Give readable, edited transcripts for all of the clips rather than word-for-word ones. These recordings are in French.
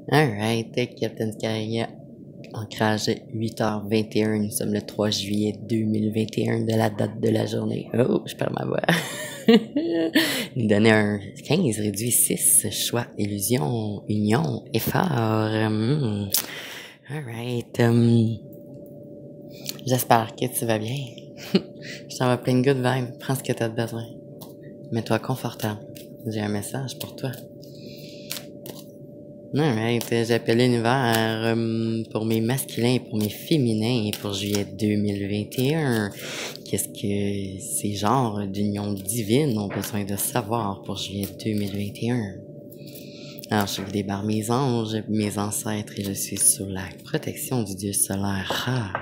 Alright, Captain Sky, ancrage 8h21, nous sommes le 3 juillet 2021 de la date de la journée. Oh, je perds ma voix. Nous donner un 15 réduit 6, choix, illusion, union, effort. Alright, j'espère que tu vas bien. Je t'envoie plein de good vibes, prends ce que tu as besoin. Mets-toi confortable. J'ai un message pour toi. Alright, j'appelle l'univers pour mes masculins et pour mes féminins pour juillet 2021. Qu'est-ce que ces genres d'union divine ont besoin de savoir pour juillet 2021? Alors, je guidé par mes anges, mes ancêtres et je suis sous la protection du dieu solaire Ra.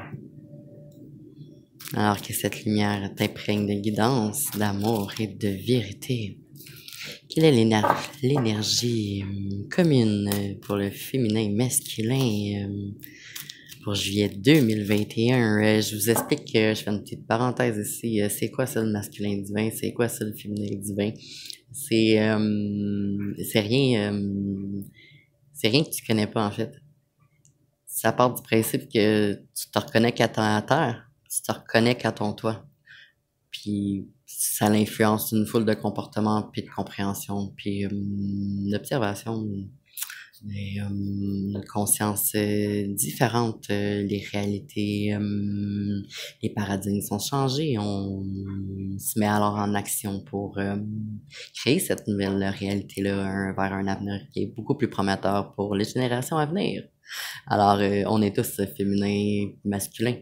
Alors que cette lumière t'imprègne de guidance, d'amour et de vérité. Quelle est l'énergie commune pour le féminin et masculin pour juillet 2021? Je vous explique, je fais une petite parenthèse ici. C'est quoi ça le masculin divin? C'est quoi ça le féminin divin? C'est rien, c'est rien que tu connais pas en fait. Ça part du principe que tu te reconnais qu'à ta terre, tu te reconnais qu'à ton toi. Puis ça l'influence une foule de comportements, puis de compréhension, puis d'observation, une conscience différente, les réalités, les paradigmes sont changés, on se met alors en action pour créer cette nouvelle réalité-là vers un avenir qui est beaucoup plus prometteur pour les générations à venir. Alors, on est tous féminins, masculins.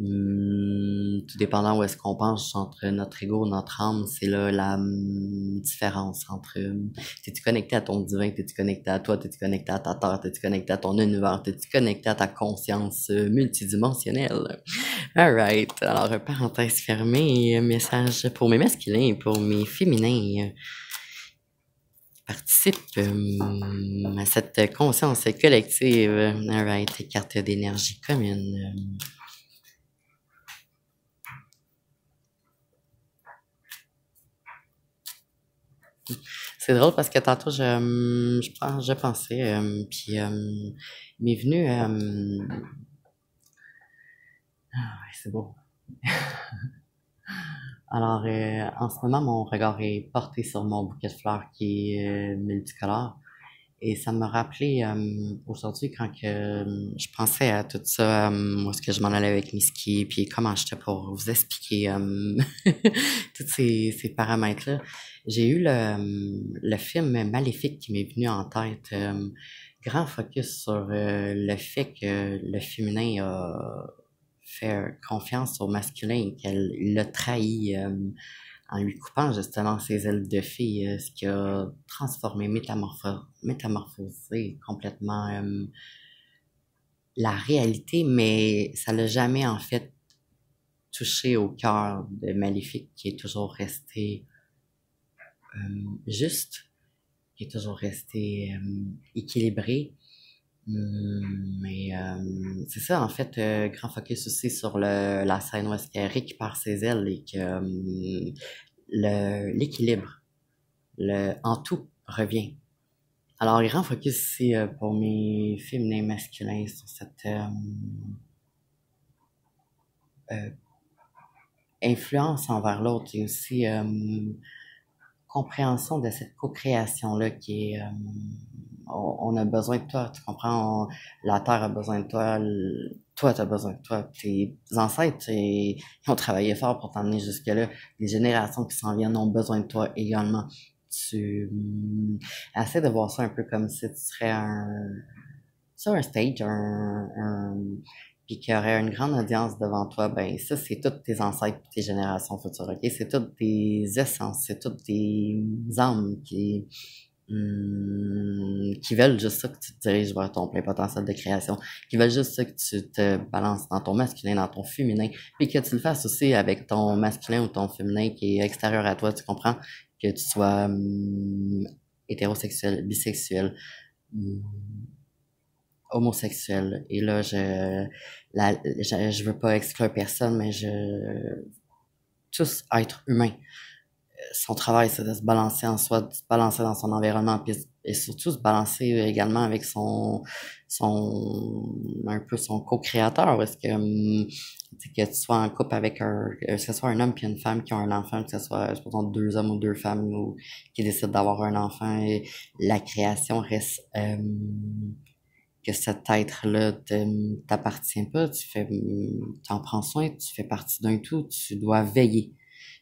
Tout dépendant où est-ce qu'on pense entre notre ego, notre âme, c'est là la différence entre t'es-tu connecté à ton divin, t'es-tu connecté à toi, t'es-tu connecté à ta terre, t'es-tu connecté à ton univers, t'es-tu connecté à ta conscience multidimensionnelle. Alright, alors parenthèse fermée, message pour mes masculins et pour mes féminins. Participe à cette conscience collective. Alright, carte d'énergie commune. C'est drôle parce que tantôt, je pensais, puis il m'est venu... Ah, ouais, c'est beau. Alors, en ce moment, mon regard est porté sur mon bouquet de fleurs qui est multicolore. Et ça m'a rappelé aujourd'hui quand que je pensais à tout ça, où est-ce que je m'en allais avec mes skis, puis comment j'étais pour vous expliquer tous ces paramètres-là. J'ai eu le film Maléfique qui m'est venu en tête. Grand focus sur le fait que le féminin a fait confiance au masculin et qu'elle l'a trahi en lui coupant justement ses ailes de fille, ce qui a transformé, métamorphosé complètement la réalité, mais ça l'a jamais en fait touché au cœur de Maléfique qui est toujours resté juste, qui est toujours resté équilibré. Mais c'est ça, en fait, grand focus aussi sur la scène où est-ce qu'elle récupère ses ailes et que l'équilibre, en tout revient. Alors, grand focus ici pour mes féminins masculins sur cette influence envers l'autre et aussi compréhension de cette co-création-là qui est on a besoin de toi, tu comprends? La Terre a besoin de toi, toi, tu as besoin de toi. Tes ancêtres, ils ont travaillé fort pour t'emmener jusque-là. Les générations qui s'en viennent ont besoin de toi également. Tu essaies de voir ça un peu comme si tu serais sur un stage, puis qu'il y aurait une grande audience devant toi, ben ça, c'est toutes tes ancêtres, tes générations futures, ok? C'est toutes tes essences, c'est toutes tes âmes qui veulent juste ça que tu te diriges vers ton plein potentiel de création, qui veulent juste ça que tu te balances dans ton masculin, dans ton féminin, puis que tu le fasses aussi avec ton masculin ou ton féminin qui est extérieur à toi, tu comprends? Que tu sois hétérosexuel, bisexuel, homosexuel. Et là, je veux pas exclure personne, mais tous être humains. Son travail, c'est de se balancer en soi, de se balancer dans son environnement, puis et surtout se balancer également avec un peu son co-créateur, parce que, que tu sois en couple avec que ce soit un homme puis une femme qui ont un enfant, que ce soit, supposons, deux hommes ou deux femmes ou qui décident d'avoir un enfant, et la création reste, que cet être-là t'appartient pas, tu en prends soin, tu fais partie d'un tout, tu dois veiller.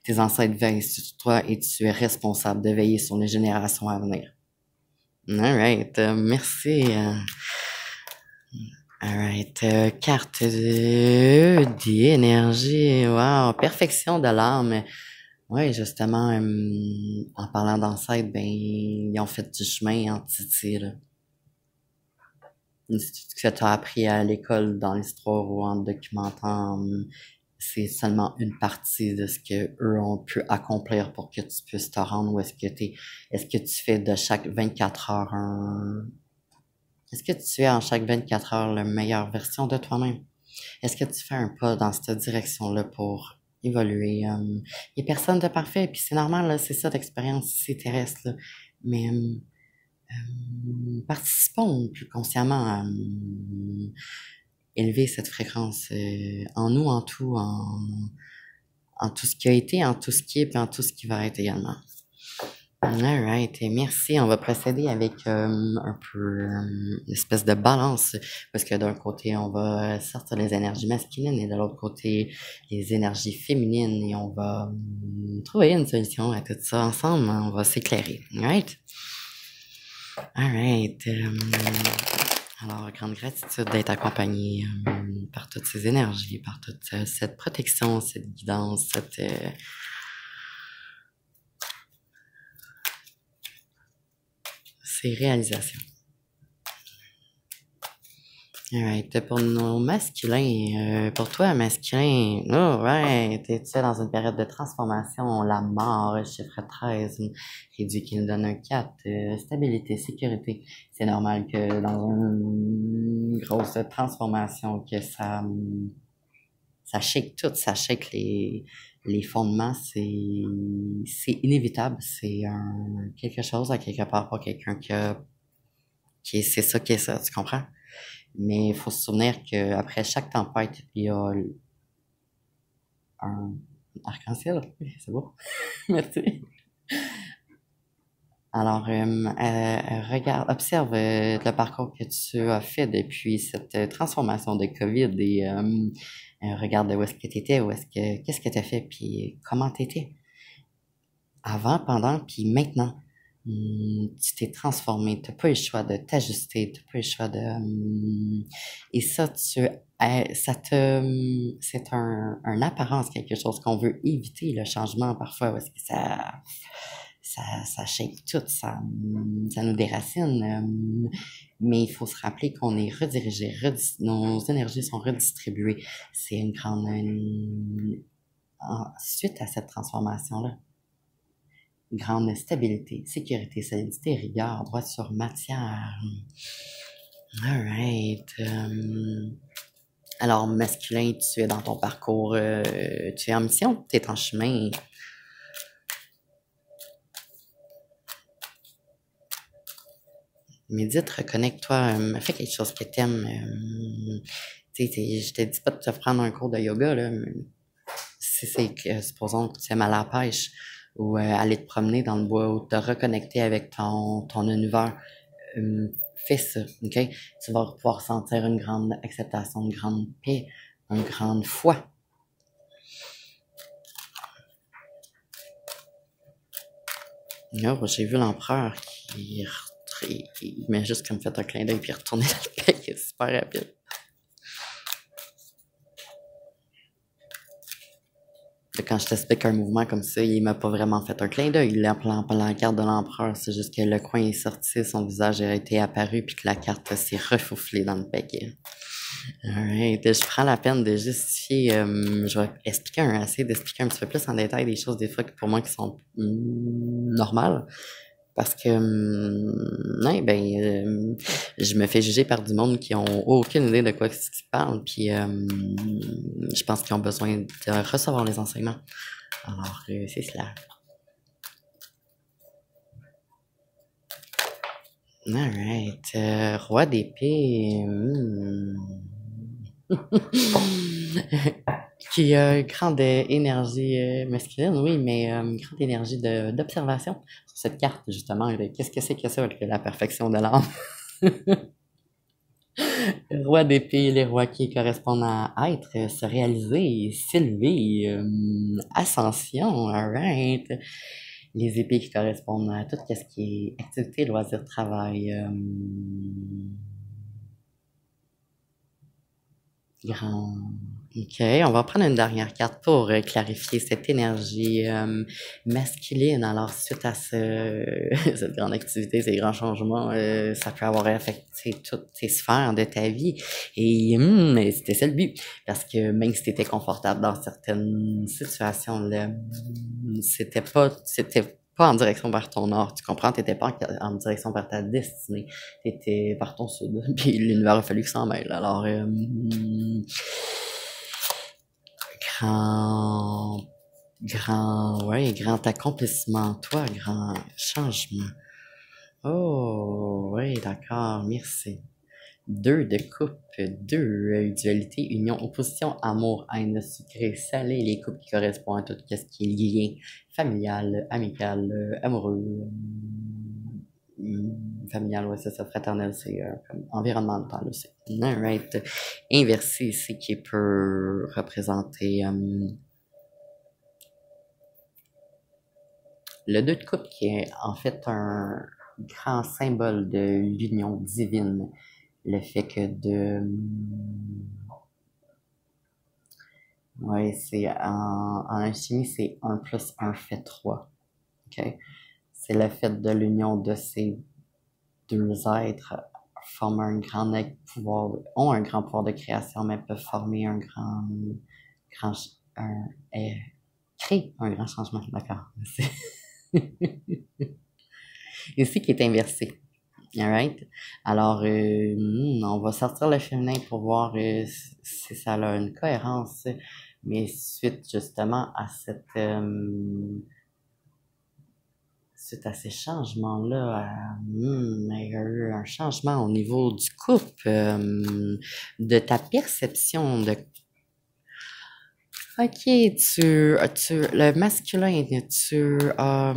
Tes ancêtres veillent sur toi et tu es responsable de veiller sur les générations à venir. Alright, merci. Alright, carte d'énergie, wow, perfection de l'âme. Oui, justement, en parlant d'ancêtres, ben, ils ont fait du chemin en Titi, là. Ce que tu as appris à l'école dans l'histoire ou en documentant, c'est seulement une partie de ce que eux ont pu accomplir pour que tu puisses te rendre où est-ce que tu fais de chaque 24 heures est-ce que tu es en chaque 24 heures la meilleure version de toi-même? Est-ce que tu fais un pas dans cette direction-là pour évoluer? Il y a personne de parfait, puis c'est normal, là, c'est ça l'expérience ici terrestre, là. Mais, participons plus consciemment à élever cette fréquence en nous, en tout, en tout ce qui a été, en tout ce qui est, puis en tout ce qui va être également. Alright, merci. On va procéder avec un peu une espèce de balance, parce que d'un côté, on va sortir les énergies masculines et de l'autre côté, les énergies féminines, et on va trouver une solution à tout ça ensemble. On va s'éclairer. Alright? Alright. Alors, grande gratitude d'être accompagné par toutes ces énergies, par toute cette protection, cette guidance, ces réalisations. Alright, pour nos masculins, pour toi, masculin, oh ouais, t'es dans une période de transformation, la mort, chiffre 13, réduit qui nous donne un 4, stabilité, sécurité. C'est normal que dans une grosse transformation, que ça shake tout, ça shake les fondements, c'est inévitable, c'est quelque chose à quelque part pour quelqu'un c'est ça qui est ça, tu comprends? Mais il faut se souvenir qu'après chaque tempête, il y a un arc-en-ciel. Oui, c'est beau. Merci. Alors, regarde, observe le parcours que tu as fait depuis cette transformation de COVID et regarde où est-ce que tu étais, qu'est-ce que tu as fait, puis comment tu étais. Avant, pendant, puis maintenant. Tu t'es transformé, t'as pas eu le choix de t'ajuster, t'as pas eu le choix de... et ça, c'est un apparence, quelque chose qu'on veut éviter, le changement, parfois, parce que ça shake tout, ça nous déracine, mais il faut se rappeler qu'on est redirigé, nos énergies sont redistribuées. C'est une grande... suite à cette transformation-là. Grande stabilité, sécurité, solidité, rigueur, droiture, matière. Alright. Alors, masculin, tu es dans ton parcours, tu es en mission, tu es en chemin. Médite, reconnecte-toi, fais quelque chose que t'aimes. Je te dis pas de te prendre un cours de yoga, là. Si c'est que, supposons que tu aimes aller à la pêche, ou aller te promener dans le bois, ou te reconnecter avec ton univers, fais ça, ok? Tu vas pouvoir sentir une grande acceptation, une grande paix, une grande foi. Oh, j'ai vu l'empereur qui m'a juste comme fait un clin d'œil puis retourné dans le paquet super rapide. Quand je t'explique un mouvement comme ça, il m'a pas vraiment fait un clin d'œil. La carte de l'empereur, c'est juste que le coin est sorti, son visage a été apparu, puis que la carte s'est refouflée dans le paquet. Alright, je prends la peine de justifier, je vais essayer d'expliquer un petit peu plus en détail des choses des fois que pour moi qui sont normales. Parce que, ouais, je me fais juger par du monde qui ont aucune idée de quoi ils parlent, puis je pense qu'ils ont besoin de recevoir les enseignements. Alors, c'est cela. Alright. Roi d'épée. Qui a une grande énergie masculine, oui, mais une grande énergie d'observation sur cette carte, justement. Qu'est-ce que c'est que ça, que la perfection de l'âme? Roi d'épée, les rois qui correspondent à être, se réaliser, s'élever, ascension, alright. Les épées qui correspondent à tout ce qui est activité, loisir, travail, grand. Ok, on va prendre une dernière carte pour clarifier cette énergie masculine. Alors, suite à cette grande activité, ces grands changements, ça peut avoir affecté toutes tes sphères de ta vie. Et c'était ça le but. Parce que même si tu étais confortable dans certaines situations, là, c'était pas en direction vers ton nord. Tu comprends? T'étais pas en direction vers ta destinée. T'étais vers ton sud. Puis l'univers a fallu que ça en mêle. Alors, grand, ouais, grand accomplissement, toi, grand changement. Oh, oui, d'accord, merci. Deux de coupe, deux dualité, union, opposition, amour, haine, sucré, salé, les couples qui correspondent à tout ce qui est lien familial, amical, amoureux, familial, ouais, c'est ça, fraternel, c'est comme environnemental aussi. Alright. Inversé ici qui peut représenter le 2 de coupe qui est en fait un grand symbole de l'union divine. Le fait que ouais, c'est en alchimie, c'est 1 plus 1 fait 3. OK? C'est le fait de l'union de ces deux êtres forment un grand pouvoir, ont un grand pouvoir de création, mais peuvent former un grand, un, créer un grand changement. D'accord. Ici qui est inversé. Alright? Alors, on va sortir le féminin pour voir si ça a une cohérence, mais suite justement à suite à ces changements-là, il y a eu un changement au niveau du couple, de ta perception de... Ok, le masculin, tu as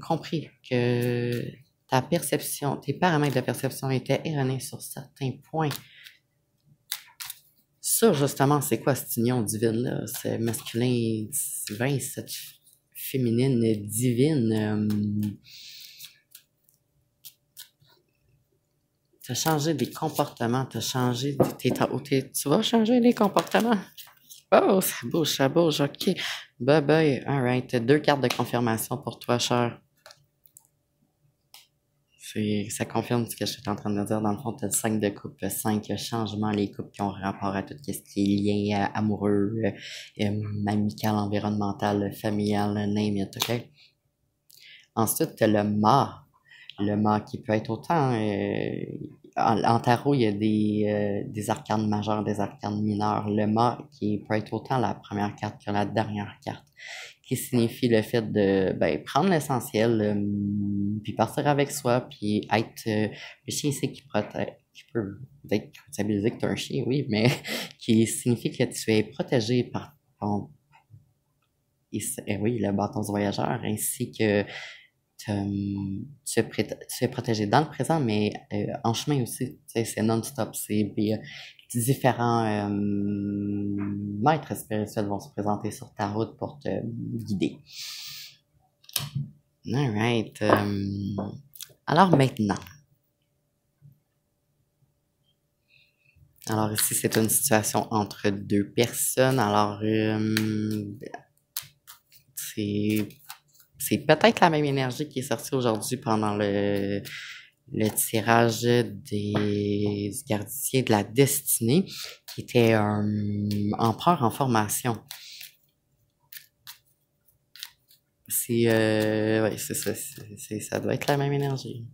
compris que ta perception, tes paramètres de perception étaient erronés sur certains points. Ça, justement, c'est quoi cette union divine-là? Ce masculin divin, cette féminine divine. T'as changé des comportements, t'as changé... tu vas changer les comportements? Oh, ça bouge, ok. Bye bye, alright. 2 cartes de confirmation pour toi, cher. Ça confirme ce que je suis en train de dire. Dans le fond, tu as 5 de coupe, 5 changements, les couples qui ont rapport à tout ce qui est lien amoureux, amical, environnemental, familial, name it, ok? Ensuite, tu as le mât. Le mât qui peut être autant... en tarot, il y a des arcanes majeures, des arcanes mineures. Le mât qui peut être autant la première carte que la dernière carte, qui signifie le fait de prendre l'essentiel, puis partir avec soi, puis être le chien ici qui protège, qui peut peut-être culpabiliser que tu es un chien, oui, mais qui signifie que tu es protégé par ton oui, le bâton du voyageur, ainsi que tu es protégé dans le présent, mais en chemin aussi, c'est non-stop, c'est différents maîtres spirituels vont se présenter sur ta route pour te guider. Alright. Alors maintenant. Alors ici, c'est une situation entre deux personnes. Alors, c'est peut-être la même énergie qui est sortie aujourd'hui pendant le tirage des gardiens de la destinée, qui était un empereur en formation. Ouais, c'est ça, ça doit être la même énergie.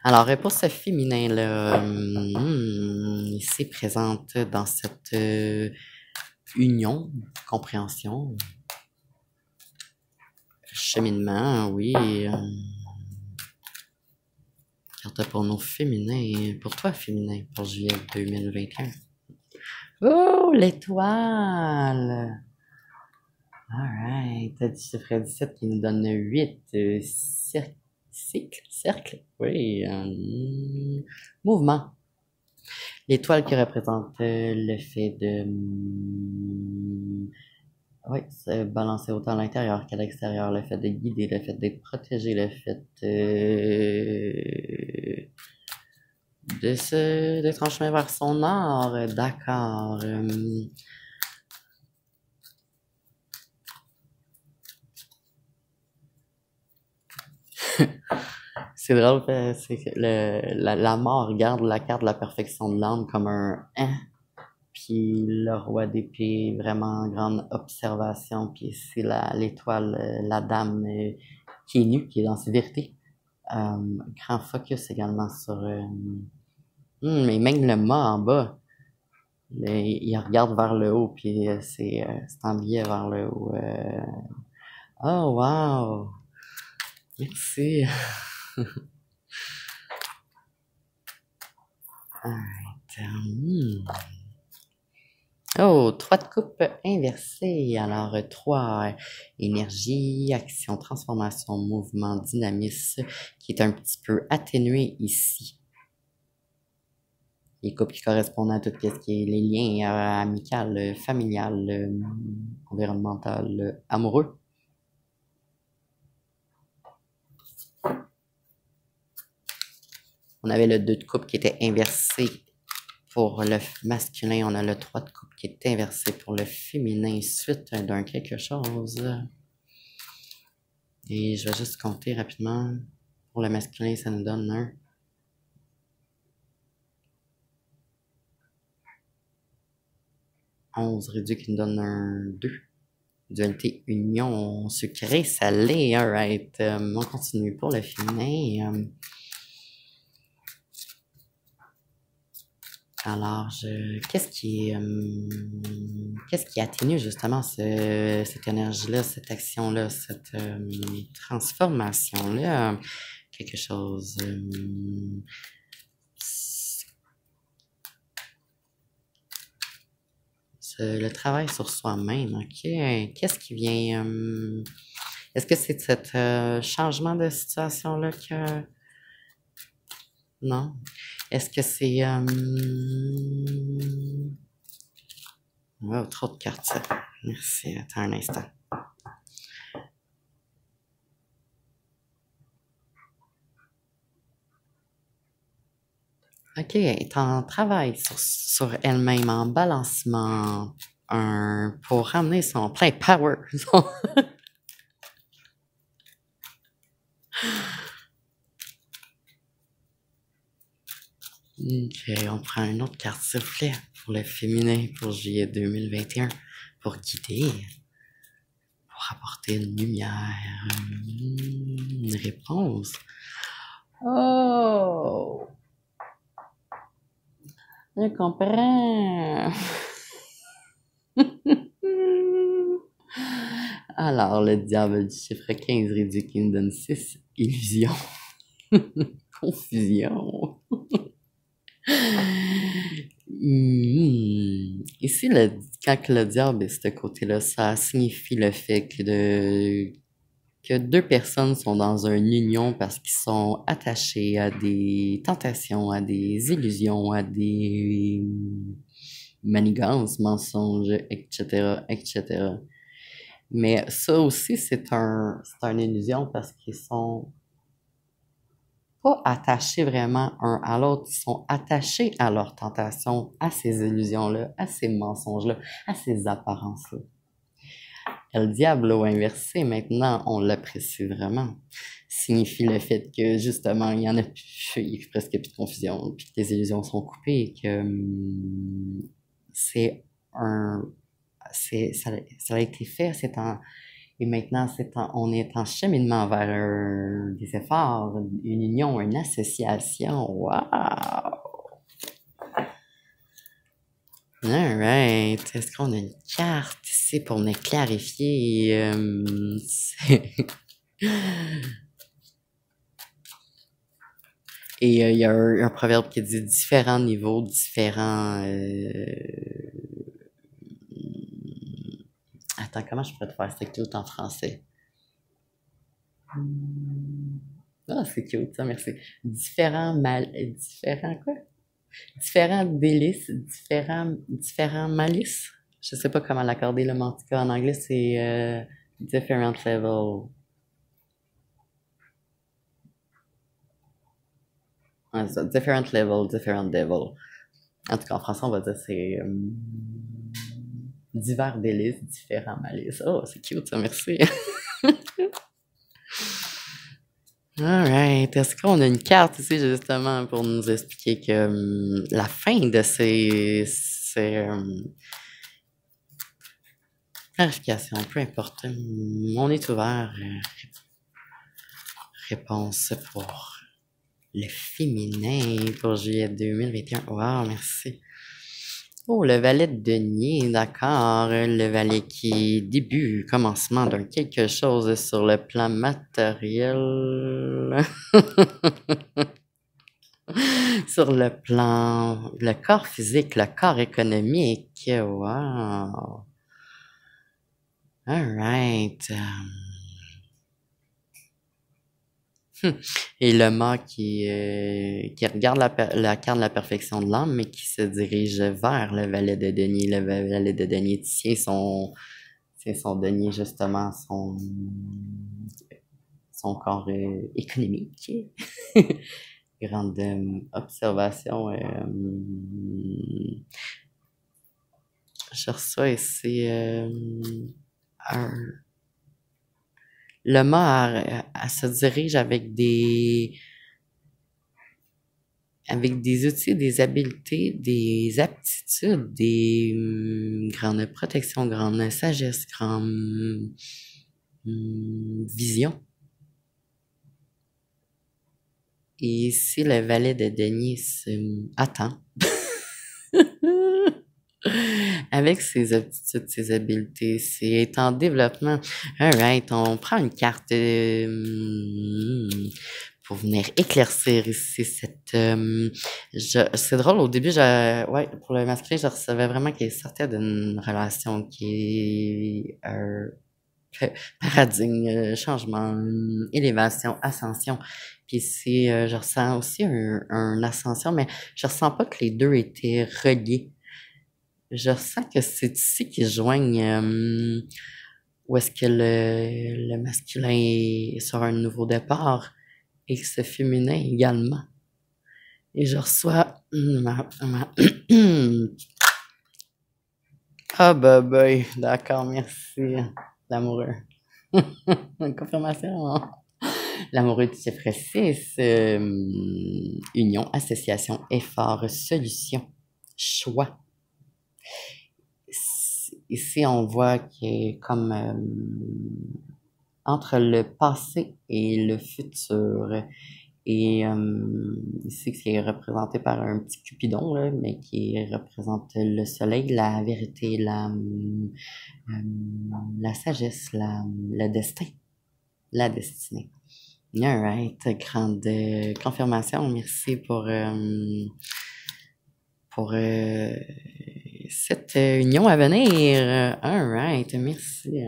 Alors, pour ce féminin-là, il s'est présente dans cette union, compréhension, cheminement, oui. Carte pour nos féminins. Pour toi, féminin, pour juillet 2021. Oh, l'étoile! Alright. T'as du chiffre 17 qui nous donne 8. Cercle? Oui. Mouvement. L'étoile qui représente le fait de... oui, se balancer autant à l'intérieur qu'à l'extérieur, le fait de guider, le fait d'être protégé, le fait d'être en chemin vers son art, d'accord. C'est drôle, c'est que la mort regarde la carte de la perfection de l'âme comme un hein, puis le roi d'épée, vraiment grande observation, puis c'est l'étoile, la dame qui est nue, qui est dans ses vérités. Grand focus également sur... mais même le mât en bas, il regarde vers le haut, puis c'est en biais vers le haut. Oh, wow! Merci! Oh, 3 de coupe inversée. Alors, 3, énergie, action, transformation, mouvement, dynamisme, qui est un petit peu atténué ici. Les coupes qui correspondent à tout ce qui est les liens amicaux, familial, environnemental, amoureux. On avait le 2 de coupe qui était inversé pour le masculin. On a le 3 de coupe qui est inversé pour le féminin, suite d'un quelque chose. Et je vais juste compter rapidement. Pour le masculin, ça nous donne un 11 réduit qui nous donne un 2. Dualité, union, sucré, salé, alright. On continue pour le féminin. Alors, qu'est-ce qui atténue justement cette énergie-là, cette action-là, cette transformation-là? Quelque chose... le travail sur soi-même, ok? Qu'est-ce qui vient... est-ce que c'est cet changement de situation-là que... Non? Est-ce que c'est... oh, trop de cartes, ça. Merci, attends un instant. Ok, elle est en travail sur elle-même, en balancement, pour ramener son plein power. Ok, on prend une autre carte, s'il vous plaît, pour le féminin pour juillet 2021, pour guider, pour apporter une lumière, une réponse. Oh! Je comprends. Alors, le diable du chiffre 15 réduit qui nous donne 6 illusions. Confusion. Ici, quand le diable est de ce côté-là, ça signifie le fait que deux personnes sont dans une union parce qu'ils sont attachés à des tentations, à des illusions, à des manigances, mensonges, etc., etc. Mais ça aussi, c'est une illusion parce qu'ils sont pas attachés vraiment un à l'autre, ils sont attachés à leurs tentations, à ces illusions-là, à ces mensonges-là, à ces apparences-là. El Diablo inversé, maintenant, on l'apprécie vraiment. Signifie le fait que, justement, il y en a plus, il y a presque plus de confusion, puis que les illusions sont coupées, que c'est un, ça a été fait, et maintenant, on est en cheminement vers des efforts, une union, une association. Wow! Alright. Est-ce qu'on a une carte ici pour me clarifier? Et il y a un proverbe qui dit différents niveaux, différents... Attends, comment je pourrais te faire ça cute en français? Ah, c'est cute, ça, merci. Différents quoi? Différents délices, différents malices. Je sais pas comment l'accorder, le mantica en anglais, c'est different level. Ouais, c'est ça, different level, different devil. En tout cas, en français, on va dire c'est divers délices, différents malices. Oh, c'est cute, ça, merci. Alright. Est-ce qu'on a une carte ici justement pour nous expliquer que la fin de ces clarifications, peu importe, on est ouvert. Réponse pour le féminin pour juillet 2021. Wow, merci. Oh, le valet de denier, d'accord. Le valet qui est début, commencement d'un quelque chose sur le plan matériel. Sur le corps physique, le corps économique. Wow. All right. Et le mât qui regarde la carte de la perfection de l'âme, mais qui se dirige vers le valet de denier. Le valet de denier tient son denier, justement, son corps économique. Grande observation. Je reçois ici le mât elle se dirige avec des outils, des habiletés, des aptitudes, des grandes protections, grande sagesse, grande vision. Et ici, le valet de denier attend. Avec ses aptitudes, ses habiletés, c'est en développement. Alright, on prend une carte pour venir éclaircir ici cette... c'est drôle, au début, ouais, pour le masculin, je recevais vraiment qu'il sortait d'une relation qui est paradigme, changement, élévation, ascension. Puis ici, je ressens aussi un ascension, mais je ressens pas que les deux étaient reliés. Je ressens que c'est ici qu'ils se joignent, où est-ce que le masculin est sur un nouveau départ et que ce féminin également. Et je reçois ah bah, d'accord, merci, l'amoureux. Une confirmation. Hein? L'amoureux du chiffre 6, union, association, effort, solution, choix. Ici, on voit qu'il y a comme entre le passé et le futur. Et ici, c'est représenté par un petit cupidon, là, mais qui représente le soleil, la vérité, la sagesse, le destin, la destinée. Alright, grande confirmation. Merci pour cette union à venir. Alright, merci.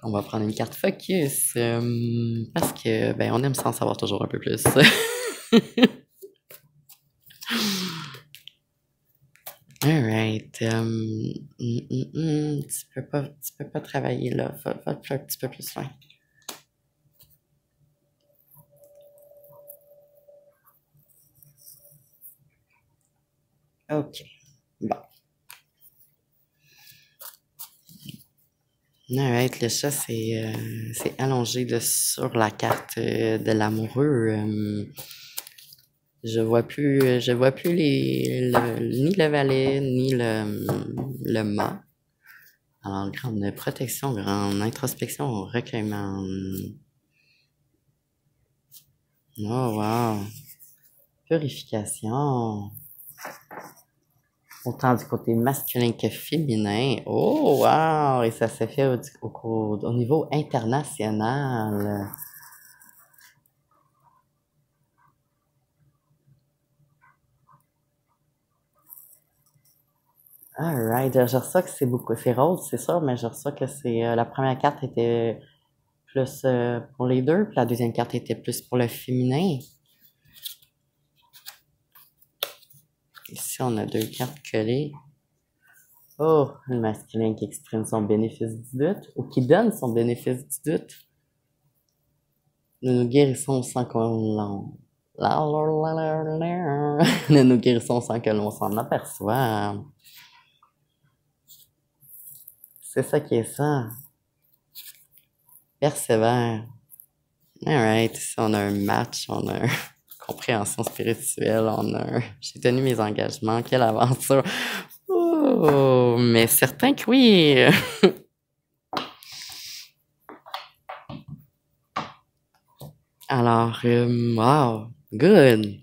On va prendre une carte focus parce que ben on aime s'en savoir toujours un peu plus. Alright. Tu peux pas travailler là. Faut un petit peu plus loin. OK. Bon. Alright, le chat c'est allongé sur la carte de l'amoureux. Je vois plus ni le valet ni le mât. Alors, grande protection, grande introspection, recueillement. Oh wow. Purification. Autant du côté masculin que féminin. Oh, wow! Et ça s'est fait au niveau international. Alright, je reçois que c'est beaucoup, c'est rose, c'est sûr, mais je reçois que c'est la première carte était plus pour les deux, puis la deuxième carte était plus pour le féminin. Ici, on a deux cartes collées. Oh, le masculin qui exprime son bénéfice du doute, ou qui donne son bénéfice du doute. Nous nous guérissons sans qu'on l'en... Nous nous guérissons sans que l'on s'en aperçoive. C'est ça qui est ça. Persévère. Alright, ici on a un match, on a une compréhension spirituelle, j'ai tenu mes engagements, quelle aventure. Oh, mais certain que oui. Alors, wow, good.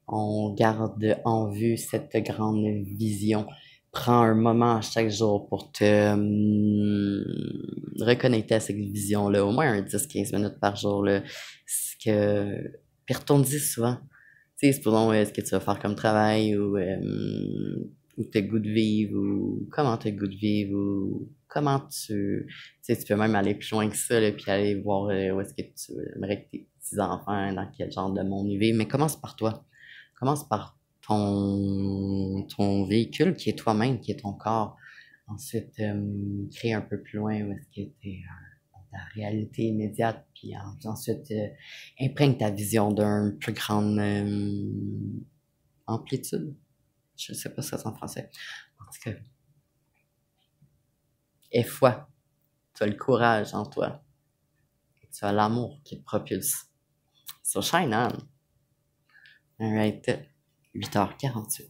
On garde en vue cette grande vision. Prends un moment chaque jour pour te reconnecter à cette vision-là, au moins un 10-15 minutes par jour. Là. Puis retourne-y souvent. Tu sais, supposons ce que tu vas faire comme travail ou t'as le goût de vivre ou comment t'as le goût de vivre ou comment tu sais, tu peux même aller plus loin que ça, là, puis aller voir où est-ce que tu aimerais que tes petits-enfants, dans quel genre de monde ils vivent. Mais commence par toi. Commence par ton véhicule qui est toi-même, qui est ton corps. Ensuite, crée un peu plus loin où est-ce que t'es ta réalité immédiate, puis ensuite imprègne ta vision d'un plus grande amplitude. Je ne sais pas si ça c'est en français. En tout cas, aie foi. Tu as le courage en toi. Et tu as l'amour qui te propulse. So shine on. Alright. 8h48.